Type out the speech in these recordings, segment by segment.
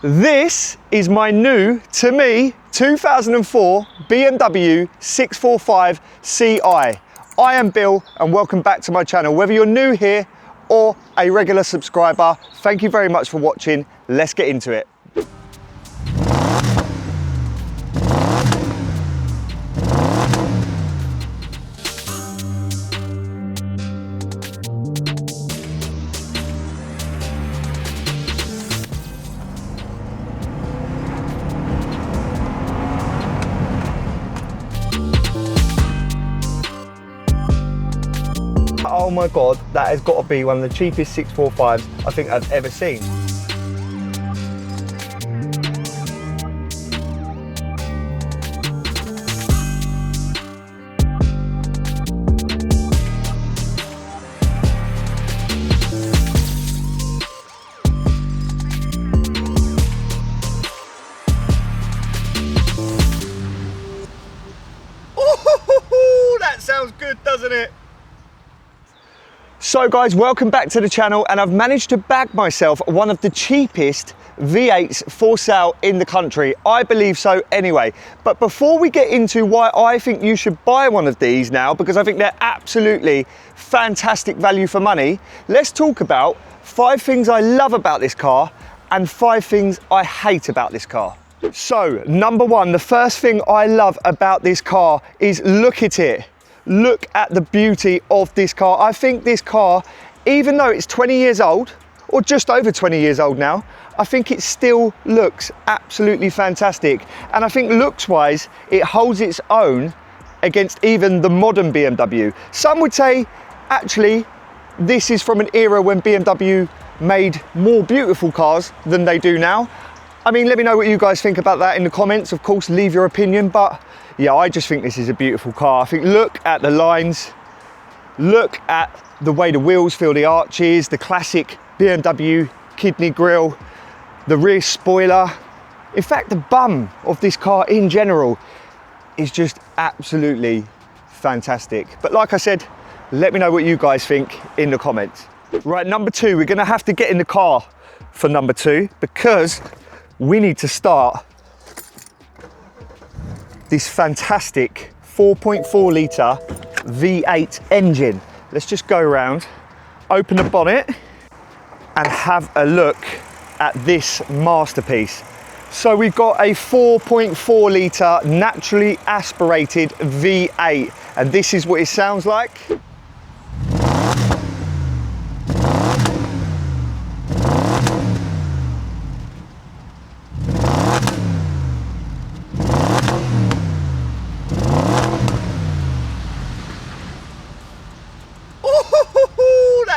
This is my new, to me, 2004 BMW 645 Ci. I am Bill and welcome back to my channel. Whether you're new here or a regular subscriber, thank you very much for watching. Let's get into it. Oh my God, that has got to be one of the cheapest 645s I think I've ever seen. Oh, that sounds good, doesn't it? So guys, welcome back to the channel, and I've managed to bag myself one of the cheapest V8s for sale in the country. I believe so anyway. But before we get into why I think you should buy one of these now, because I think they're absolutely fantastic value for money, let's talk about 5 things I love about this car and 5 things I hate about this car. So, number 1, the first thing I love about this car is look at it. Look at the beauty of this car. I think this car, even though it's 20 years old, or just over 20 years old now, I think it still looks absolutely fantastic. And I think looks-wise, it holds its own against even the modern BMW. Some would say, actually, this is from an era when BMW made more beautiful cars than they do now. I mean, let me know what you guys think about that in the comments. Of course, leave your opinion, but yeah, I just think this is a beautiful car. I think look at the lines, look at the way the wheels feel the arches, the classic BMW kidney grille, the rear spoiler. In fact, the bum of this car in general is just absolutely fantastic. But like I said, let me know what you guys think in the comments. Right, number 2, we're gonna have to get in the car for number 2 because we need to start this fantastic 4.4 litre V8 engine. Let's just go around, open the bonnet and have a look at this masterpiece. So we've got a 4.4 litre naturally aspirated V8, and this is what it sounds like.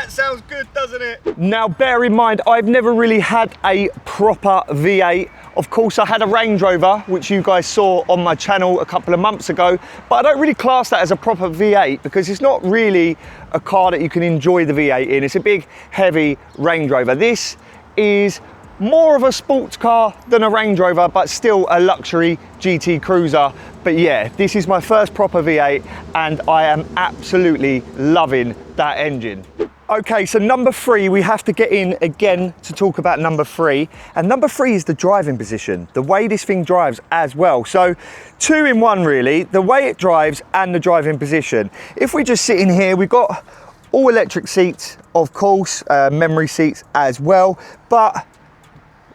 Sounds good, doesn't it? Now bear in mind, I've never really had a proper V8. Of course, I had a Range Rover, which you guys saw on my channel a couple of months ago, but I don't really class that as a proper V8 because it's not really a car that you can enjoy the V8 in. It's a big, heavy Range Rover. This is more of a sports car than a Range Rover, but still a luxury GT cruiser. But yeah, this is my first proper V8 and I am absolutely loving that engine. Okay, so number 3, we have to get in again to talk about number 3. And number 3 is the driving position, the way this thing drives as well. So 2 in 1 really, the way it drives and the driving position. If we just sit in here, we've got all electric seats, of course, memory seats as well. But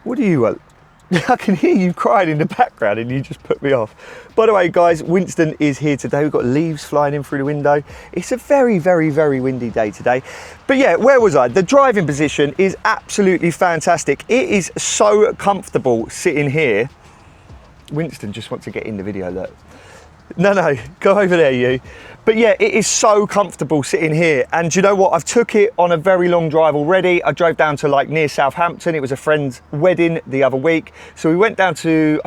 what do you want? I can hear you crying in the background and you just put me off. By the way, guys, Winston is here today. We've got leaves flying in through the window. It's a very, very, very windy day today. But yeah, where was I? The driving position is absolutely fantastic. It is so comfortable sitting here. Winston just wants to get in the video, look. No, go over there, you. But yeah, it is so comfortable sitting here. And do you know what? I've took it on a very long drive already. I drove down to like near Southampton. It was a friend's wedding the other week. So we went down to,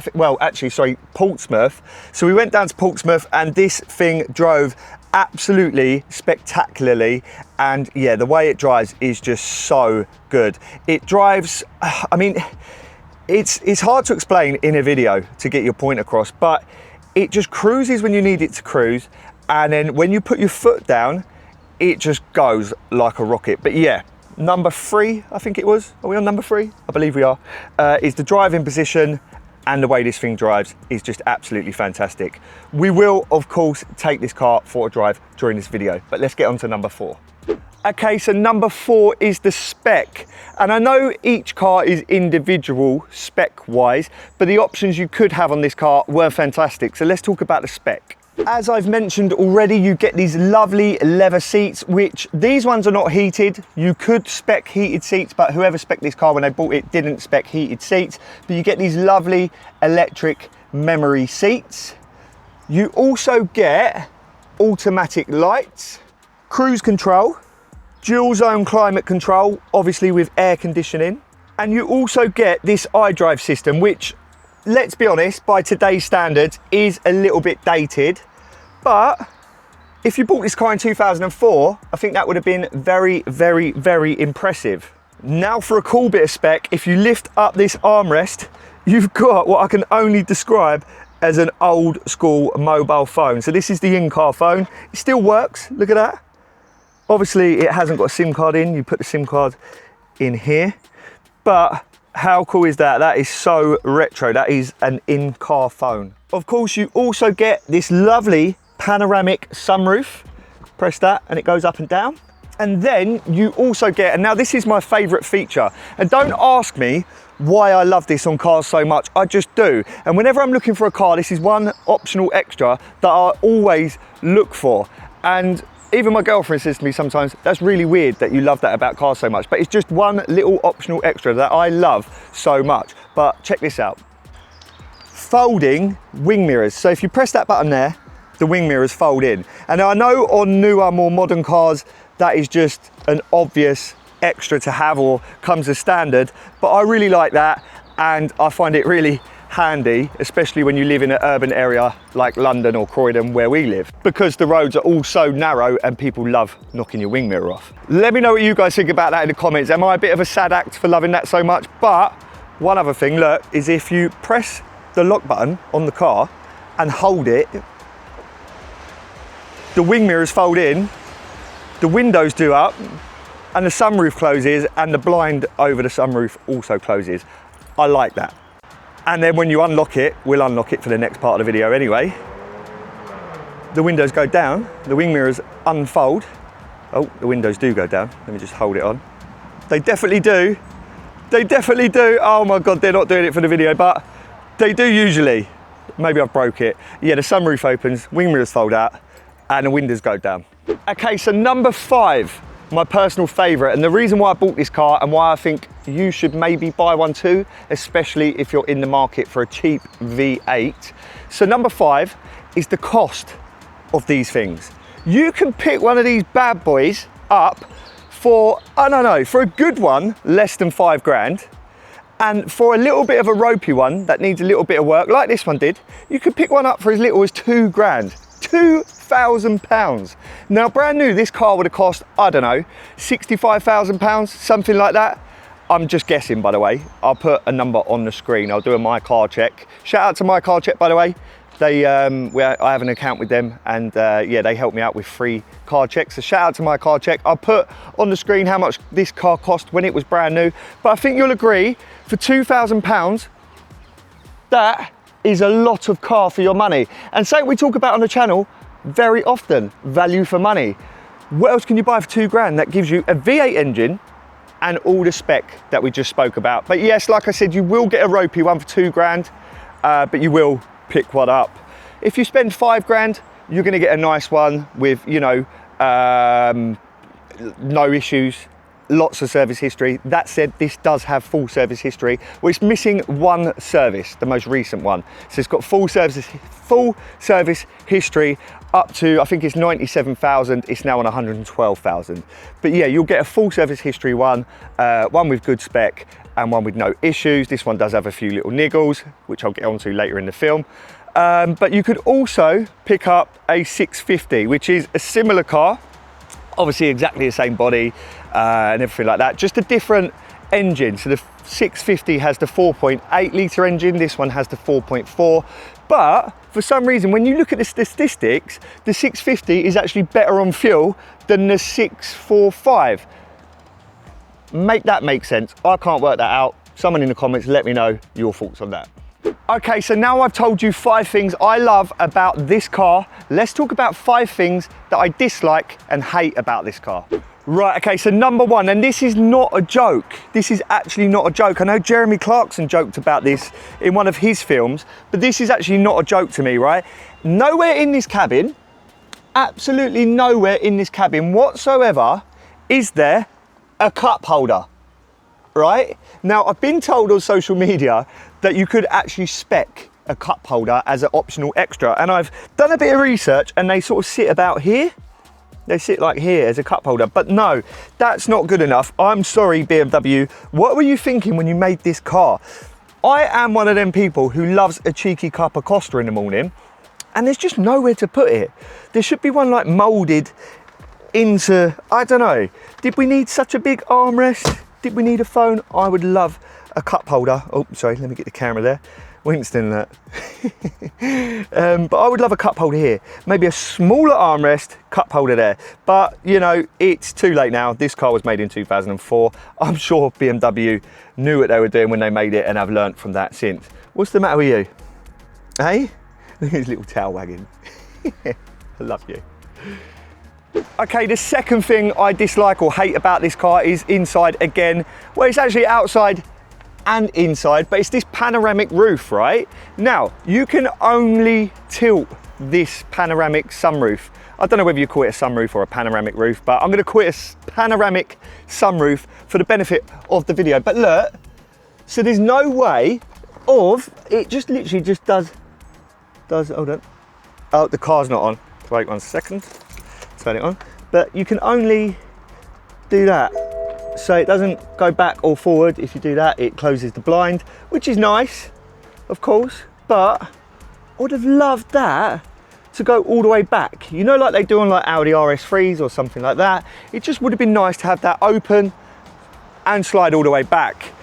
Portsmouth. So we went down to Portsmouth and this thing drove absolutely spectacularly. And yeah, the way it drives is just so good. It drives, I mean, it's hard to explain in a video to get your point across, but it just cruises when you need it to cruise, and then when you put your foot down, it just goes like a rocket. But yeah, number 3, I think it was. Are we on number 3? I believe we are. Is the driving position, and the way this thing drives is just absolutely fantastic. We will, of course, take this car for a drive during this video, but let's get on to number 4. Okay, so number 4 is the spec. And I know each car is individual spec-wise, but the options you could have on this car were fantastic. So let's talk about the spec. As I've mentioned already, you get these lovely leather seats, which these ones are not heated. You could spec heated seats, but whoever spec'd this car when they bought it didn't spec heated seats. But you get these lovely electric memory seats. You also get automatic lights, cruise control, dual zone climate control, obviously with air conditioning. And you also get this iDrive system, which, let's be honest, by today's standards is a little bit dated. But if you bought this car in 2004, I think that would have been very, very, very impressive. Now for a cool bit of spec, if you lift up this armrest, you've got what I can only describe as an old school mobile phone. So this is the in-car phone. It still works, look at that. Obviously it hasn't got a SIM card in, you put the SIM card in here. But how cool is that? That is so retro, that is an in-car phone. Of course, you also get this lovely panoramic sunroof. Press that and it goes up and down. And then you also get, and now this is my favorite feature, and don't ask me why I love this on cars so much, I just do. And whenever I'm looking for a car, this is one optional extra that I always look for. And even my girlfriend says to me sometimes, that's really weird that you love that about cars so much, but it's just one little optional extra that I love so much. But check this out. Folding wing mirrors. So if you press that button there, the wing mirrors fold in. And I know on newer, more modern cars, that is just an obvious extra to have or comes as standard, but I really like that, and I find it really handy, especially when you live in an urban area like London or Croydon where we live, because the roads are all so narrow and people love knocking your wing mirror off. Let me know what you guys think about that in the comments. Am I a bit of a sad act for loving that so much? But one other thing, look, is if you press the lock button on the car and hold it, the wing mirrors fold in, the windows do up, and the sunroof closes, and the blind over the sunroof also closes. I like that. And then when you unlock it, we'll unlock it for the next part of the video anyway. The windows go down, the wing mirrors unfold. Oh, the windows do go down. Let me just hold it on. They definitely do. They definitely do. Oh my God, they're not doing it for the video, but they do usually. Maybe I've broke it. Yeah, the sunroof opens, wing mirrors fold out, and the windows go down. Okay, so number 5, my personal favorite, and the reason why I bought this car and why I think you should maybe buy one too, especially if you're in the market for a cheap V8. So number 5 is the cost of these things. You can pick one of these bad boys up for, I don't know, for a good one, less than 5 grand. And for a little bit of a ropey one that needs a little bit of work, like this one did, you could pick one up for as little as 2 grand. £2,000. Now, brand new, this car would have cost, I don't know, £65,000, something like that. I'm just guessing, by the way. I'll put a number on the screen. I'll do a My Car Check. Shout out to My Car Check, by the way. They, I have an account with them, and yeah, they help me out with free car checks. So shout out to My Car Check. I'll put on the screen how much this car cost when it was brand new. But I think you'll agree, for £2,000, that is a lot of car for your money. And something we talk about on the channel very often, value for money. What else can you buy for 2 grand that gives you a V8 engine and all the spec that we just spoke about? But yes, like I said, you will get a ropey one for 2 grand, but you will pick one up. If you spend 5 grand, you're gonna get a nice one with, you know, no issues, lots of service history. That said, this does have full service history. Well, it's missing one service, the most recent one. So it's got full service history up to, I think it's 97,000. It's now on 112,000. But yeah, you'll get a full service history one, one with good spec and one with no issues. This one does have a few little niggles, which I'll get onto later in the film. But you could also pick up a 650, which is a similar car, obviously exactly the same body and everything like that, just a different engine. So the 650 has the 4.8 litre engine, this one has the 4.4. But for some reason, when you look at the statistics, the 650 is actually better on fuel than the 645. Make that make sense. I can't work that out. Someone in the comments, let me know your thoughts on that. Okay, so now I've told you 5 things I love about this car. Let's talk about 5 things that I dislike and hate about this car. Right, okay, so number 1, and this is not a joke. This is actually not a joke. I know Jeremy Clarkson joked about this in one of his films, but this is actually not a joke to me, right? Nowhere in this cabin, absolutely nowhere in this cabin whatsoever is there a cup holder, right? Now, I've been told on social media that you could actually spec a cup holder as an optional extra, and I've done a bit of research and they sort of sit about here. They sit like here as a cup holder, but no, that's not good enough. I'm sorry, BMW. What were you thinking when you made this car? I am one of them people who loves a cheeky cup of Costa in the morning, and there's just nowhere to put it. There should be one like molded into, I don't know. Did we need such a big armrest? Did we need a phone? I would love a cup holder. Oh, sorry, let me get the camera there. Winston, that. But I would love a cup holder here. Maybe a smaller armrest, cup holder there. But, you know, it's too late now. This car was made in 2004. I'm sure BMW knew what they were doing when they made it and have learnt from that since. What's the matter with you? Hey? Look at his little tail wagging. I love you. Okay, the second thing I dislike or hate about this car is inside again. Well, it's actually outside and inside, but it's this panoramic roof, right? Now, you can only tilt this panoramic sunroof. I don't know whether you call it a sunroof or a panoramic roof, but I'm gonna call it a panoramic sunroof for the benefit of the video. But look, so there's no way of, it just literally just does, hold on. Oh, the car's not on. Wait 1 second, turn it on. But you can only do that. So it doesn't go back or forward. If you do that, it closes the blind, which is nice, of course, but I would have loved that to go all the way back. You know, like they do on like Audi RS3s or something like that. It just would have been nice to have that open and slide all the way back.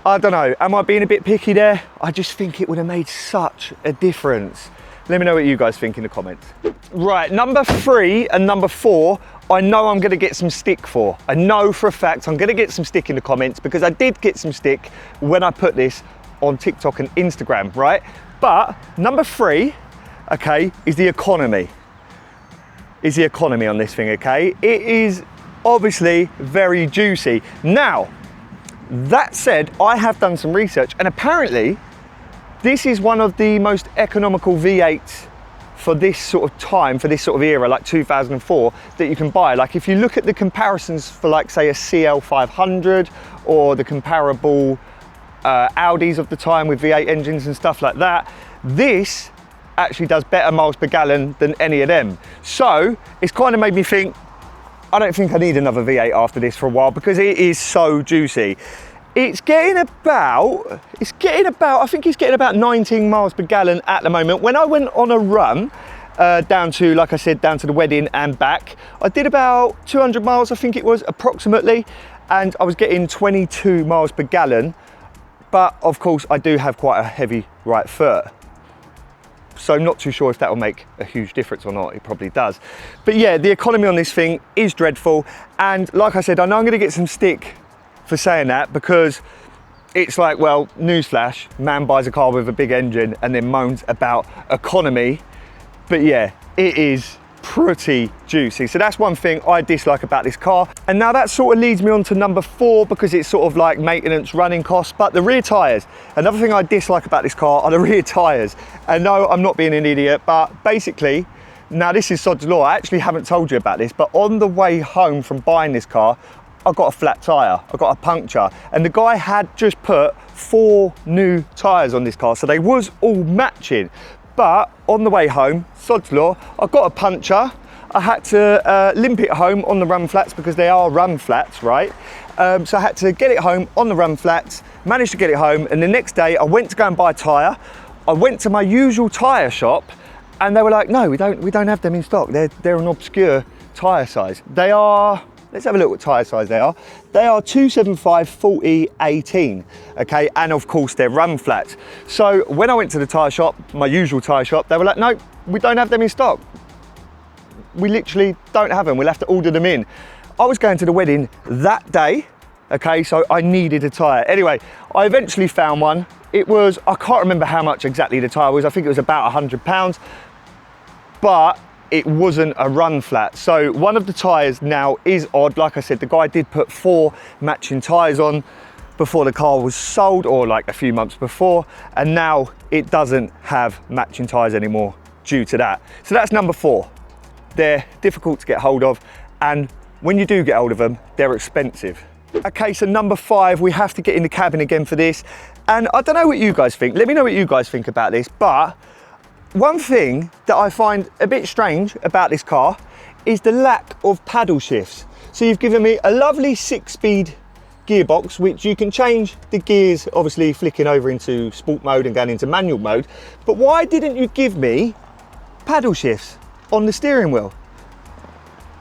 I don't know, am I being a bit picky there? I just think it would have made such a difference. Let me know what you guys think in the comments. Right, number 3 and number 4, I know I'm gonna get some stick for. I know for a fact I'm gonna get some stick in the comments because I did get some stick when I put this on TikTok and Instagram, right? But number 3, okay, is the economy. Is the economy on this thing, okay? It is obviously very juicy. Now, that said, I have done some research and apparently this is one of the most economical V8s for this sort of time, for this sort of era, like 2004, that you can buy. Like if you look at the comparisons for like say a CL500 or the comparable Audis of the time with V8 engines and stuff like that, this actually does better miles per gallon than any of them. So it's kind of made me think, I don't think I need another V8 after this for a while because it is so juicy. It's getting about, I think it's getting about 19 miles per gallon at the moment. When I went on a run down to, like I said, down to the wedding and back, I did about 200 miles, I think it was approximately, and I was getting 22 miles per gallon. But of course, I do have quite a heavy right foot. So I'm not too sure if that will make a huge difference or not. It probably does. But yeah, the economy on this thing is dreadful. And like I said, I know I'm gonna get some stick for saying that because it's like, well, newsflash, man buys a car with a big engine and then moans about economy. But yeah, it is pretty juicy. So that's one thing I dislike about this car. And now that sort of leads me on to number 4 because it's sort of like maintenance, running costs, but the rear tires. Another thing I dislike about this car are the rear tires. And no, I'm not being an idiot, but basically, now this is sod's law. I actually haven't told you about this, but on the way home from buying this car, I got a flat tire, I got a puncture, and the guy had just put 4 new tires on this car, so they was all matching. But on the way home, sod's law, I got a puncture. I had to limp it home on the run flats because they are run flats, right? So I had to get it home on the run flats, managed to get it home, and the next day I went to go and buy a tire. I went to my usual tire shop, and they were like, "No, we don't have them in stock. They're an obscure tire size. They are." Let's have a look what tyre size they are. They are 275 40 18, okay? And of course they're run flats. So when I went to the tyre shop, my usual tyre shop, they were like, "No, we don't have them in stock. We literally don't have them. We'll have to order them in." I was going to the wedding that day, Okay, so I needed a tyre. Anyway, I eventually found one. It was, I can't remember how much exactly the tyre was. I think it was about £100, but it wasn't a run flat. So one of the tyres now is odd. Like I said, the guy did put 4 matching tyres on before the car was sold, or like a few months before, and now it doesn't have matching tyres anymore due to that. So that's number 4. They're difficult to get hold of, and when you do get hold of them, they're expensive. Okay, so number 5, we have to get in the cabin again for this. And I don't know what you guys think. Let me know what you guys think about this. But one thing that I find a bit strange about this car is the lack of paddle shifts. So you've given me a lovely 6-speed gearbox, which you can change the gears, obviously flicking over into sport mode and going into manual mode. But why didn't you give me paddle shifts on the steering wheel?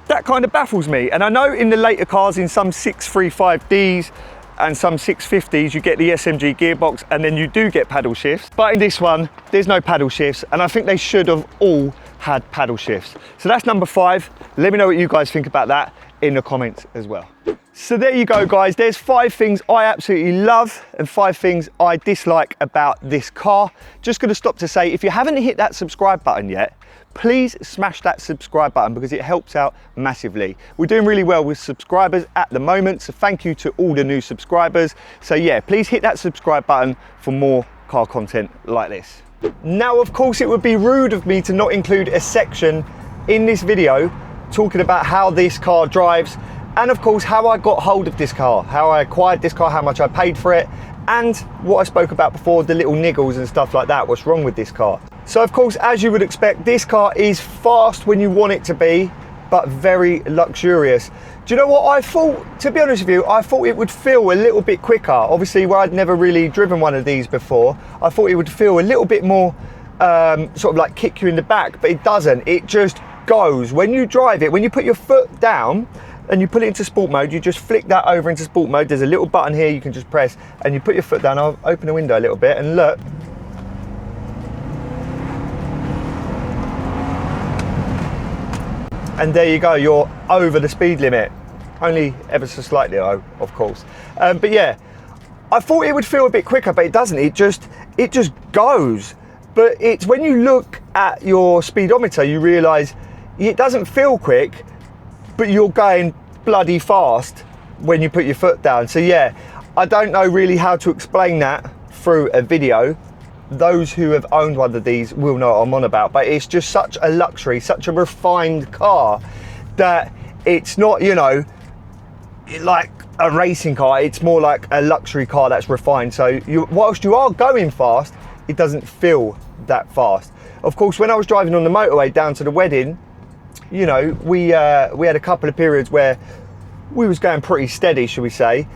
That kind of baffles me. And I know in the later cars, in some 635Ds and some 650s, you get the SMG gearbox and then you do get paddle shifts. But in this one, there's no paddle shifts, and I think they should have all had paddle shifts. So that's number 5. Let me know what you guys think about that in the comments as well. So there you go, guys. There's 5 things I absolutely love and 5 things I dislike about this car. Just gonna stop to say, if you haven't hit that subscribe button yet, please smash that subscribe button because it helps out massively. We're doing really well with subscribers at the moment, so thank you to all the new subscribers. So yeah, please hit that subscribe button for more car content like this. Now, of course, it would be rude of me to not include a section in this video talking about how this car drives, and of course how I got hold of this car, how I acquired this car, how much I paid for it, and what I spoke about before, the little niggles and stuff like that, what's wrong with this car. So of course, as you would expect, this car is fast when you want it to be, but very luxurious. Do you know what I thought? To be honest with you, I thought it would feel a little bit quicker. Obviously, where I'd never really driven one of these before, I thought it would feel a little bit more sort of like kick you in the back, but it doesn't. It just goes. When you drive it, when you put your foot down and you put it into sport mode, you just flick that over into sport mode. There's a little button here you can just press, and you put your foot down. I'll open the window a little bit and look. And there you go, you're over the speed limit. Only ever so slightly though, of course. But yeah, I thought it would feel a bit quicker, but it doesn't. It just goes. But it's when you look at your speedometer, you realise it doesn't feel quick, but you're going bloody fast when you put your foot down. So yeah, I don't know really how to explain that through a video. Those who have owned one of these will know what I'm on about, but it's just such a luxury, such a refined car that it's not, you know, like a racing car. It's more like a luxury car that's refined. So whilst you are going fast, it doesn't feel that fast. Of course, when I was driving on the motorway down to the wedding, you know, we had a couple of periods where we was going pretty steady, shall we say.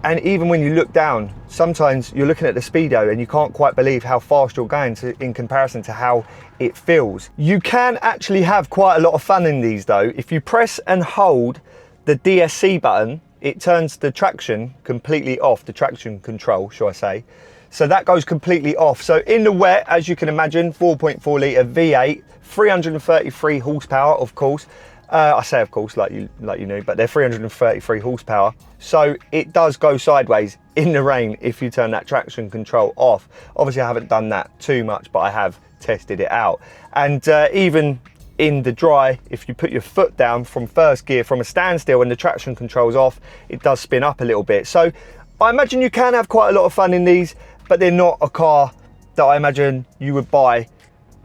And even when you look down, sometimes you're looking at the speedo and you can't quite believe how fast you're going in comparison to how it feels. You can actually have quite a lot of fun in these though. If you press and hold the DSC button, it turns the traction completely off, the traction control, shall I say. So that goes completely off. So in the wet, as you can imagine, 4.4 litre V8, 333 horsepower, of course. I say of course like you knew, but they're 333 horsepower, so it does go sideways in the rain if you turn that traction control off. Obviously I haven't done that too much, but I have tested it out. And even in the dry, if you put your foot down from first gear from a standstill and the traction control's off, it does spin up a little bit. So I imagine you can have quite a lot of fun in these, but they're not a car that I imagine you would buy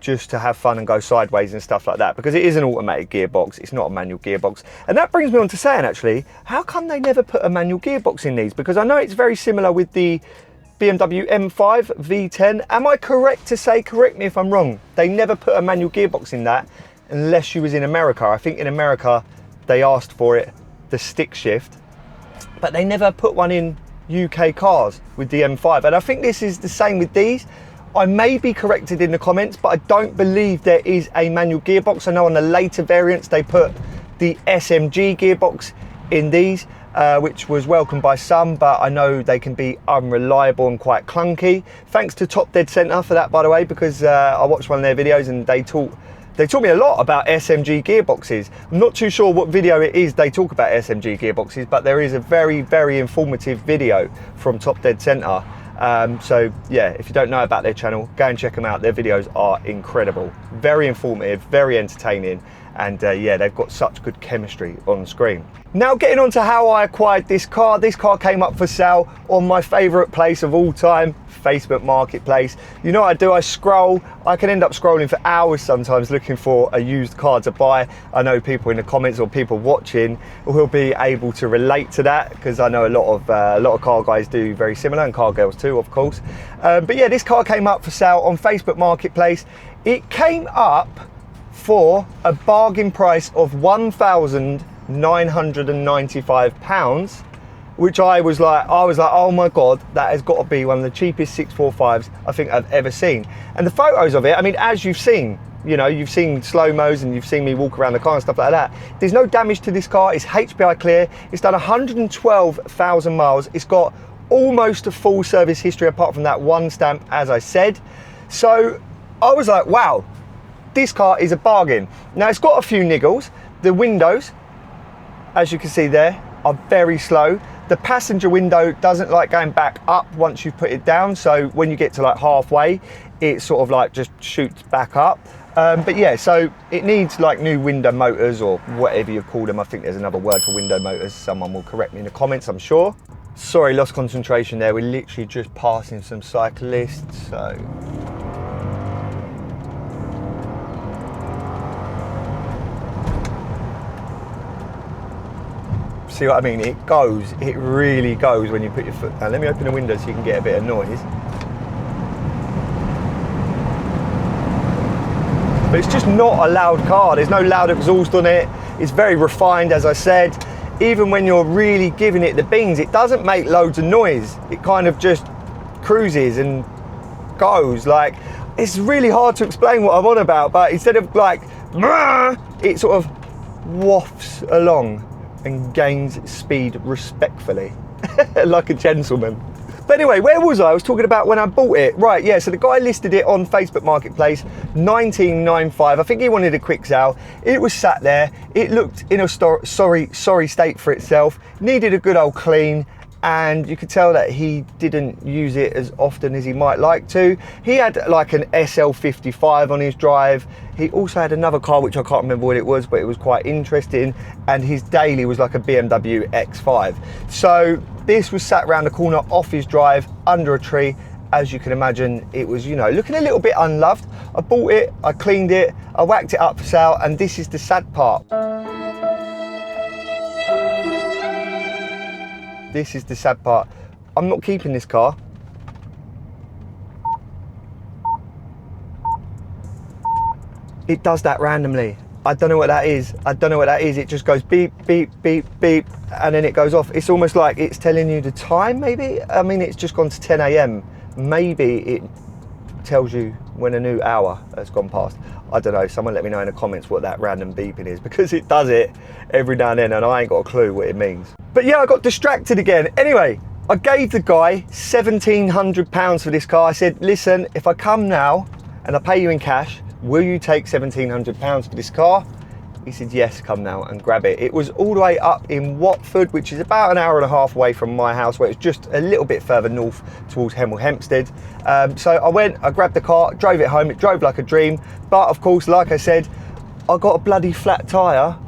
just to have fun and go sideways and stuff like that, because it is an automatic gearbox, it's not a manual gearbox. And that brings me on to saying, actually, how come they never put a manual gearbox in these? Because I know it's very similar with the BMW M5 V10. Am I correct to say, correct me if I'm wrong, they never put a manual gearbox in that unless you was in America? I think in America they asked for it, the stick shift, but they never put one in UK cars with the M5. And I think this is the same with these. I may be corrected in the comments, but I don't believe there is a manual gearbox. I know on the later variants they put the SMG gearbox in these, which was welcomed by some, but I know they can be unreliable and quite clunky. Thanks to Top Dead Centre for that, by the way, because I watched one of their videos and they They taught me a lot about SMG gearboxes. I'm not too sure what video it is they talk about SMG gearboxes, but there is a very, very informative video from Top Dead Center. So yeah, if you don't know about their channel, go and check them out. Their videos are incredible, very informative, very entertaining, and yeah, they've got such good chemistry on screen. Now getting on to how I acquired this car. This car came up for sale on my favorite place of all time, Facebook Marketplace. You know what I do? I scroll. I can end up scrolling for hours sometimes looking for a used car to buy. I know people in the comments or people watching will be able to relate to that, because I know a lot of car guys do very similar, and car girls too, of course. But yeah, this car came up for sale on Facebook Marketplace. It came up for a bargain price of £1,995, which I was like, oh my God, that has got to be one of the cheapest 645s I think I've ever seen. And the photos of it, I mean, as you've seen, you know, you've seen slow-mos and you've seen me walk around the car and stuff like that. There's no damage to this car. It's HPI clear. It's done 112,000 miles. It's got almost a full service history apart from that one stamp, as I said. So I was like, wow, this car is a bargain. Now it's got a few niggles. The windows, as you can see there, are very slow. The passenger window doesn't like going back up once you put it down. So when you get to like halfway, it sort of like just shoots back up. But yeah, so it needs like new window motors or whatever you call them. I think there's another word for window motors. Someone will correct me in the comments, I'm sure. Sorry, lost concentration there. We're literally just passing some cyclists, so. See what I mean? It goes, it really goes when you put your foot down. Let me open the window so you can get a bit of noise. But it's just not a loud car. There's no loud exhaust on it. It's very refined, as I said. Even when you're really giving it the beans, it doesn't make loads of noise. It kind of just cruises and goes. Like, it's really hard to explain what I'm on about, but instead of like, it sort of wafts along and gains speed respectfully, like a gentleman. But anyway, where was I? I was talking about when I bought it. Right, yeah, so the guy listed it on Facebook Marketplace, $19.95. I think he wanted a quick sale. It was sat there. It looked in a sorry state for itself. Needed a good old clean. And you could tell that he didn't use it as often as he might like to. He had like an SL55 on his drive. He also had another car, which I can't remember what it was, but it was quite interesting. And his daily was like a BMW X5. So this was sat around the corner off his drive under a tree. As you can imagine, it was, you know, looking a little bit unloved. I bought it, I cleaned it, I whacked it up for sale, and this is the sad part. This is the sad part. I'm not keeping this car. It does that randomly. I don't know what that is. I don't know what that is. It just goes beep, beep, beep, beep, and then it goes off. It's almost like it's telling you the time, maybe? I mean, it's just gone to 10 AM. Maybe it tells you when a new hour has gone past. I don't know. Someone let me know in the comments what that random beeping is, because it does it every now and then, and I ain't got a clue what it means. But yeah, I got distracted again. Anyway, I gave the guy £1,700 for this car. I said, listen, if I come now and I pay you in cash, will you take £1,700 for this car? He said, yes, come now and grab it. It was all the way up in Watford, which is about an hour and a half away from my house, where it's just a little bit further north towards Hemel Hempstead. So I went, I grabbed the car, drove it home. It drove like a dream. But of course, like I said, I got a bloody flat tyre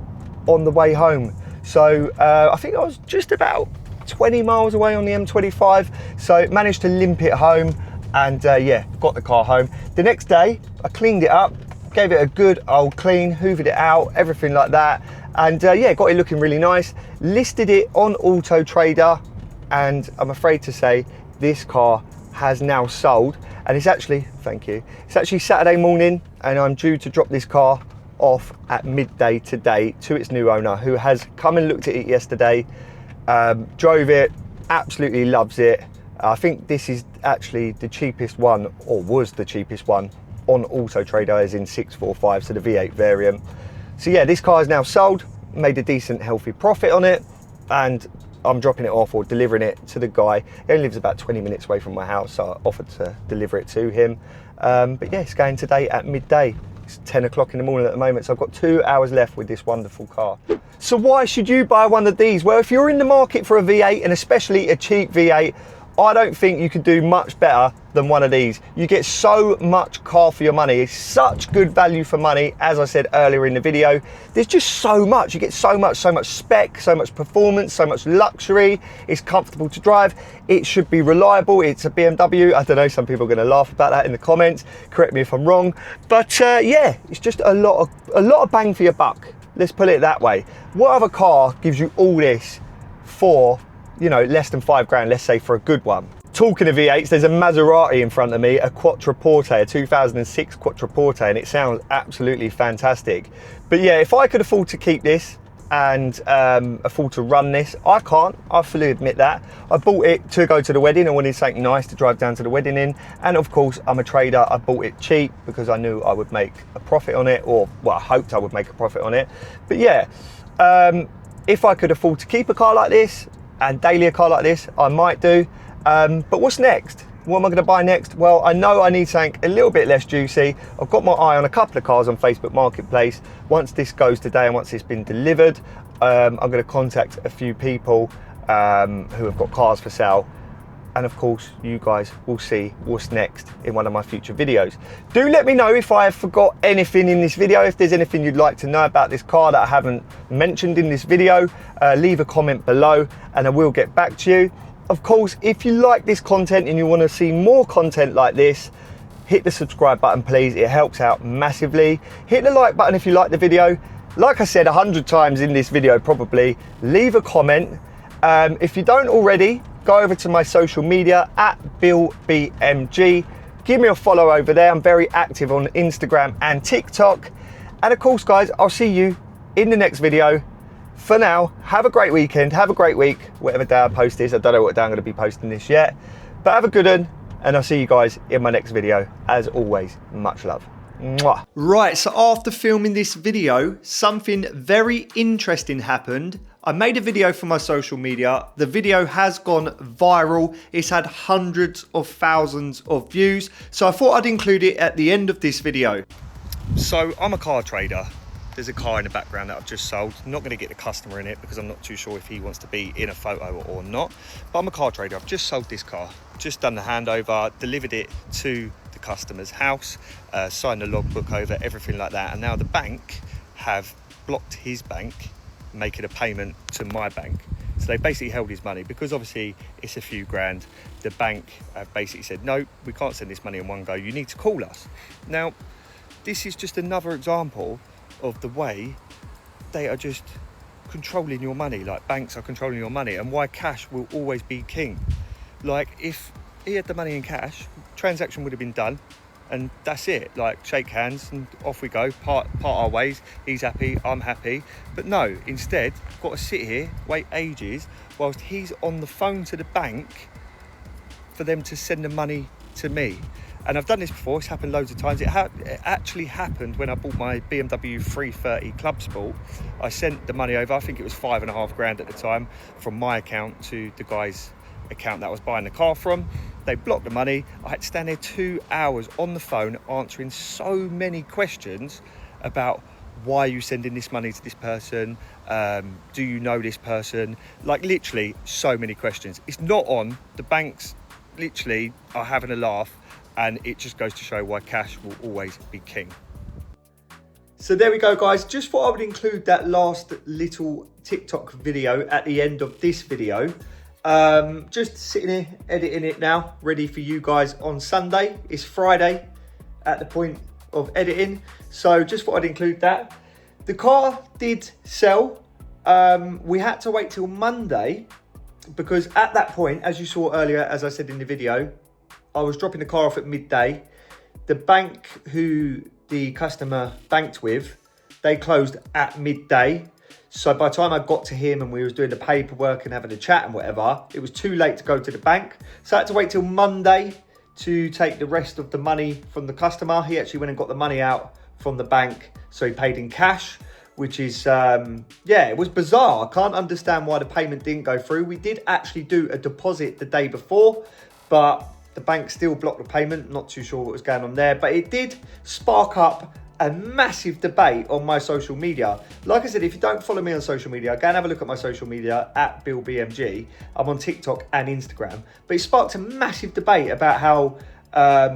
on the way home. So I think I was just about 20 miles away on the M25. So managed to limp it home, and yeah, got the car home. The next day, I cleaned it up, gave it a good old clean, hoovered it out, everything like that. And yeah, got it looking really nice. Listed it on Auto Trader, and I'm afraid to say this car has now sold. And it's actually, thank you, it's actually Saturday morning, and I'm due to drop this car off at midday today to its new owner, who has come and looked at it yesterday, drove it, absolutely loves it. I think this is actually the cheapest one, or was the cheapest one on Auto Trader, as in 645, so the V8 variant. So yeah, this car is now sold, made a decent healthy profit on it, and I'm dropping it off or delivering it to the guy. He only lives about 20 minutes away from my house, so I offered to deliver it to him. But yeah, it's going today at midday. It's 10 o'clock in the morning at the moment, so I've got 2 hours left with this wonderful car. So why should you buy one of these? Well, if you're in the market for a V8, and especially a cheap V8, I don't think you could do much better than one of these. You get so much car for your money. It's such good value for money. As I said earlier in the video, there's just so much. You get so much spec, so much performance, so much luxury. It's comfortable to drive. It should be reliable. It's a BMW. I don't know, some people are gonna laugh about that in the comments. Correct me if I'm wrong. But yeah, it's just a lot of bang for your buck. Let's put it that way. What other car gives you all this for, you know, less than 5 grand, let's say, for a good one? Talking of V8s, there's a Maserati in front of me, a Quattroporte, a 2006 Quattroporte, and it sounds absolutely fantastic. But yeah, if I could afford to keep this and afford to run this, I can't, I fully admit that. I bought it to go to the wedding. I wanted something nice to drive down to the wedding in. And of course, I'm a trader. I bought it cheap because I knew I would make a profit on it, or well, I hoped I would make a profit on it. But yeah, if I could afford to keep a car like this, and daily a car like this, I might do. But what's next? What am I gonna buy next? Well, I know I need something a little bit less juicy. I've got my eye on a couple of cars on Facebook Marketplace. Once this goes today and once it's been delivered, I'm gonna contact a few people who have got cars for sale. And of course, you guys will see what's next in one of my future videos. Do let me know if I have forgot anything in this video, if there's anything you'd like to know about this car that I haven't mentioned in this video. Leave a comment below and I will get back to you. Of course, if you like this content and you want to see more content like this, hit the subscribe button, please. It helps out massively. Hit the like button if you like the video. Like I said 100 times in this video probably, leave a comment. If you don't already, go over to my social media at BillBMG. Give me a follow over there. I'm very active on Instagram and TikTok. And of course, guys, I'll see you in the next video. For now, have a great weekend. Have a great week, whatever day I post this. I don't know what day I'm going to be posting this yet. But have a good one, and I'll see you guys in my next video. As always, much love. Mwah. Right, so after filming this video, something very interesting happened. I made a video for my social media. The video has gone viral. It's had hundreds of thousands of views. So I thought I'd include it at the end of this video. So I'm a car trader. There's a car in the background that I've just sold. I'm not going to get the customer in it because I'm not too sure if he wants to be in a photo or not. But I'm a car trader. I've just sold this car. Just done the handover, delivered it to the customer's house, signed the logbook over, everything like that. And now the bank have blocked his bank making a payment to my bank. So they basically held his money because obviously it's a few grand. The bank have basically said, no, we can't send this money in one go. You need to call us. Now, this is just another example of the way they are just controlling your money, like banks are controlling your money, and why cash will always be king. Like if he had the money in cash, transaction would have been done and that's it, like shake hands and off we go, part our ways. He's happy, I'm happy. But no, instead got to sit here, wait ages whilst he's on the phone to the bank for them to send the money to me. And I've done this before, it's happened loads of times. It actually happened when I bought my BMW 330 Club Sport. I sent the money over, I think it was 5.5 grand at the time, from my account to the guy's account that I was buying the car from. They blocked the money. I had to stand there 2 hours on the phone answering so many questions about why are you sending this money to this person? Do you know this person? Like literally so many questions. It's not on. The banks literally are having a laugh. And it just goes to show why cash will always be king. So there we go, guys. Just thought I would include that last little TikTok video at the end of this video. Just sitting here, editing it now, ready for you guys on Sunday. It's Friday at the point of editing. So just thought I'd include that. The car did sell. We had to wait till Monday because at that point, as you saw earlier, as I said in the video, I was dropping the car off at midday. The bank who the customer banked with, they closed at midday. So by the time I got to him and we was doing the paperwork and having a chat and whatever, it was too late to go to the bank. So I had to wait till Monday to take the rest of the money from the customer. He actually went and got the money out from the bank. So he paid in cash, which is, yeah, it was bizarre. I can't understand why the payment didn't go through. We did actually do a deposit the day before, but the bank still blocked the payment. Not too sure what was going on there, but it did spark up a massive debate on my social media. Like I said, if you don't follow me on social media, go and have a look at my social media at BillBMG. I'm on TikTok and Instagram. But it sparked a massive debate about how,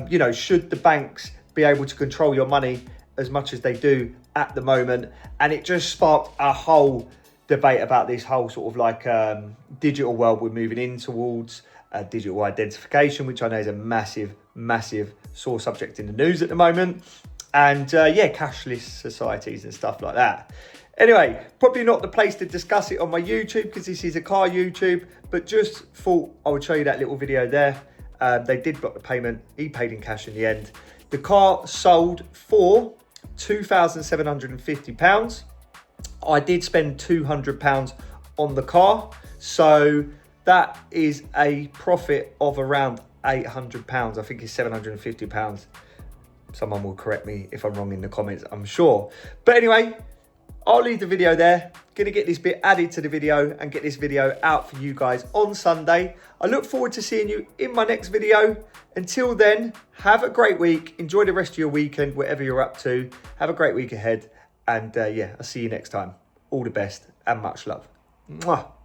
you know, should the banks be able to control your money as much as they do at the moment? And it just sparked a whole debate about this whole sort of like digital world we're moving in towards, digital identification, which I know is a massive, massive sore subject in the news at the moment. And yeah, cashless societies and stuff like that. Anyway, probably not the place to discuss it on my YouTube because this is a car YouTube, but just thought I would show you that little video there. They did block the payment. He paid in cash in the end. The car sold for £2,750. I did spend £200 on the car. So that is a profit of around £800. I think it's £750. Someone will correct me if I'm wrong in the comments, I'm sure. But anyway, I'll leave the video there. Gonna get this bit added to the video and get this video out for you guys on Sunday. I look forward to seeing you in my next video. Until then, have a great week. Enjoy the rest of your weekend, whatever you're up to. Have a great week ahead. And yeah, I'll see you next time. All the best and much love. Mwah.